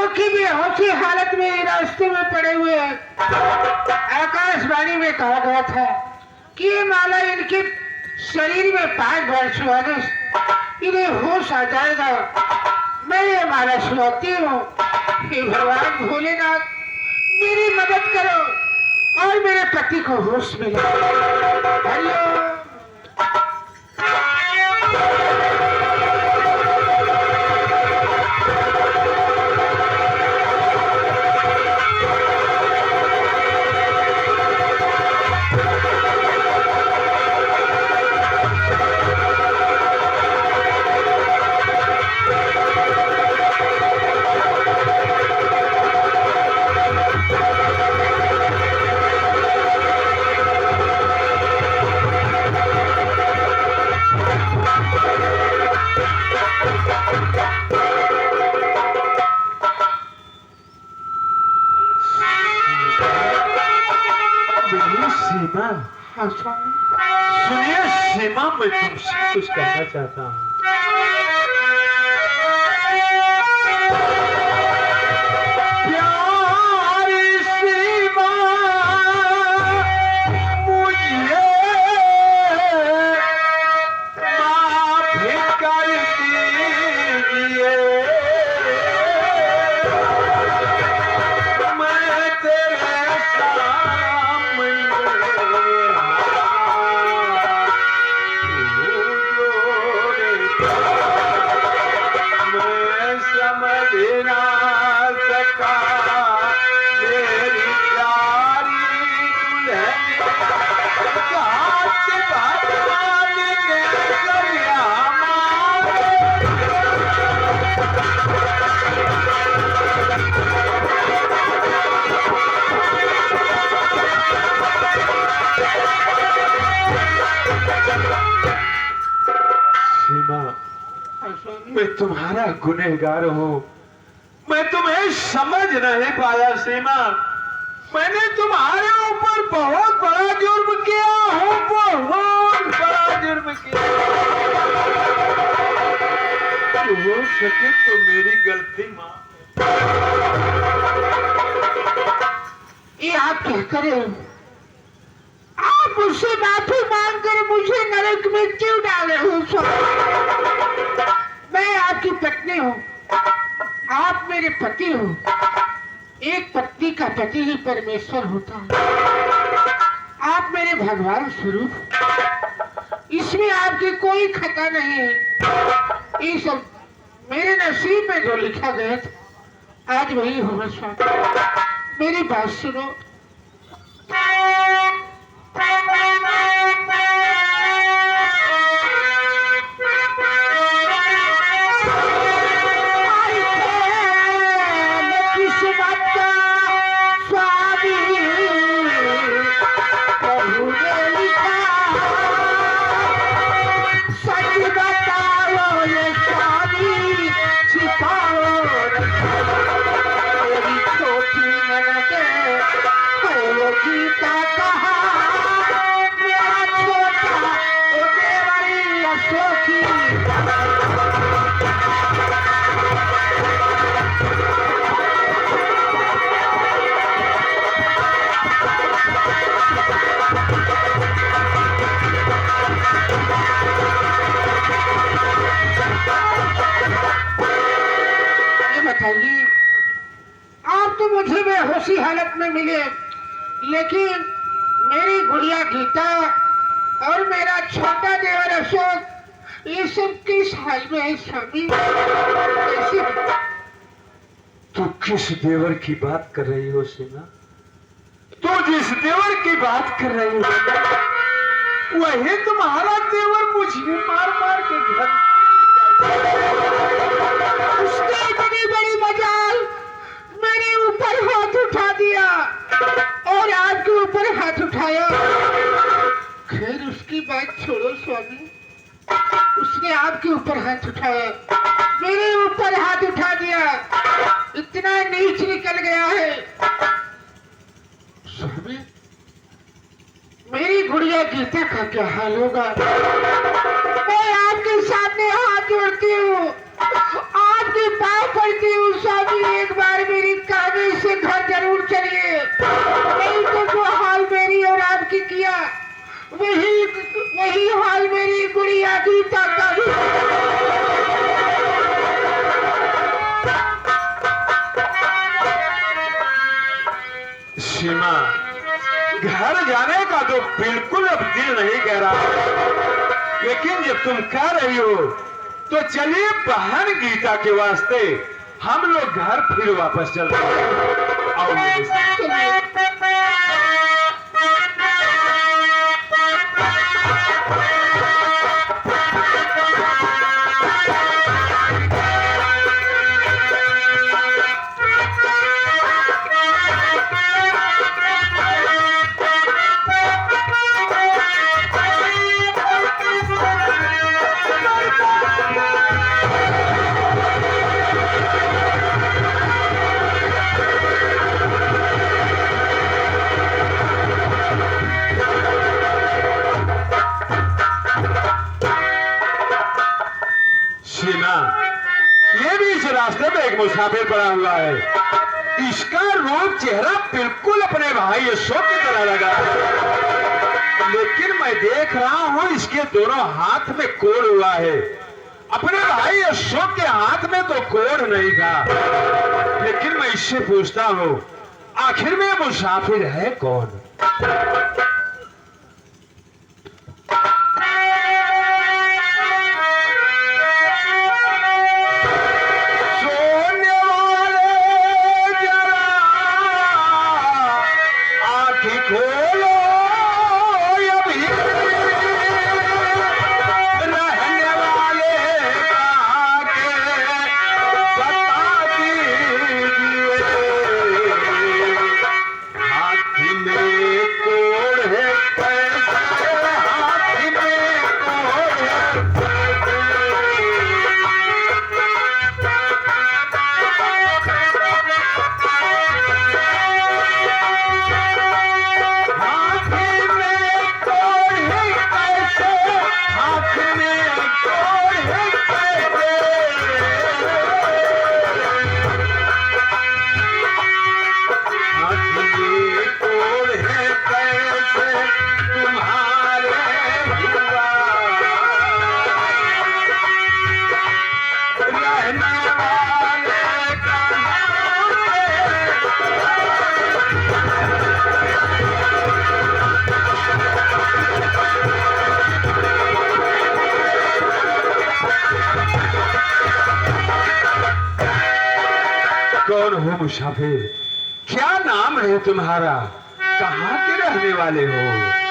जो कि बेहोशी हालत में रास्ते में पड़े हुए आकाशवाणी में कहा गया था कि ये माला इनके शरीर में 5 बार सुहाने इन्हें होश आ जाएगा। मैं ये माला सुनाती हूँ। हे भगवान भोलेनाथ, मेरी मदद करो और मेरे पति को होश मिले। हरिओम। सुनिए सीमा, मैं तुमसे कुछ कहना चाहता हूँ। प्यारी सीमा, मुझे माफ कर दीजिए। मैं तेरे सामने समझ ना सका मेरी प्यारी दुल्हन घाट भगवान के करिया सीमा, मैं तुम्हारा गुनहगार हूँ। मैं तुम्हें समझ नहीं पाया सीमा। मैंने तुम्हारे ऊपर बहुत बड़ा जुर्म किया हूँ, बहुत बड़ा जुर्म किया। हो सके तो मेरी गलती माँ। ये आप क्या करें? आप मुझसे माफी मांगकर मुझे नरक में क्यों डाले हो? मैं आपकी पत्नी हूँ, आप मेरे पति हो। एक पत्नी का पति ही परमेश्वर होता है। आप मेरे भगवान स्वरूप, इसमें आपकी कोई खता नहीं है। ये सब मेरे नसीब में जो लिखा गया था आज वही होगा। स्वामी मेरी बात सुनो। आप तो मुझे बेहोशी हालत में मिले, लेकिन मेरी गुड़िया गीता और मेरा छोटा देवर अशोक, ये सब किस हाल में है स्वामी? तू किस देवर की बात कर रही हो सीमा? तू जिस देवर की बात कर रही हो वही तुम्हारा देवर मुझे मार मार के घर। उसने बड़ी बड़ी मजाल मेरे ऊपर हाथ उठा दिया और आपके ऊपर हाथ उठाया। खैर उसकी बात छोड़ो स्वामी, उसने आपके ऊपर हाथ उठाया, मेरे ऊपर हाथ उठा दिया, इतना नीच निकल गया है। स्वामी मेरी गुड़िया गीता का क्या हाल होगा? मैं आपके सामने हाथ जोड़ती हूँ, आपकी पाँव पड़ती हूँ स्वामी, एक बार मेरी कहानी से घर जरूर चलिए, नहीं तो जो हाल मेरी और आपकी किया वही वही हाल मेरी गुड़िया गीता का भी। सीमा, घर जाने का तो बिल्कुल अब दिल नहीं कह रहा, लेकिन जब तुम कह रही हो तो चलिए बहन गीता के वास्ते हम लोग घर फिर वापस चलते हैं। आओ मेरे साथ। सीमा, ये भी इस रास्ते में एक मुसाफिर पड़ा हुआ है, इसका रूप चेहरा बिल्कुल अपने भाई अशोक की तरह लगा है, लेकिन मैं देख रहा हूं इसके दोनों हाथ में कोड़ हुआ है। अपने भाई अशोक के हाथ में तो कोड़ नहीं था, लेकिन मैं इससे पूछता हूं आखिर में मुसाफिर है कौन? कौन हो मुसाफिर? क्या नाम है तुम्हारा? कहाँ के रहने वाले हो?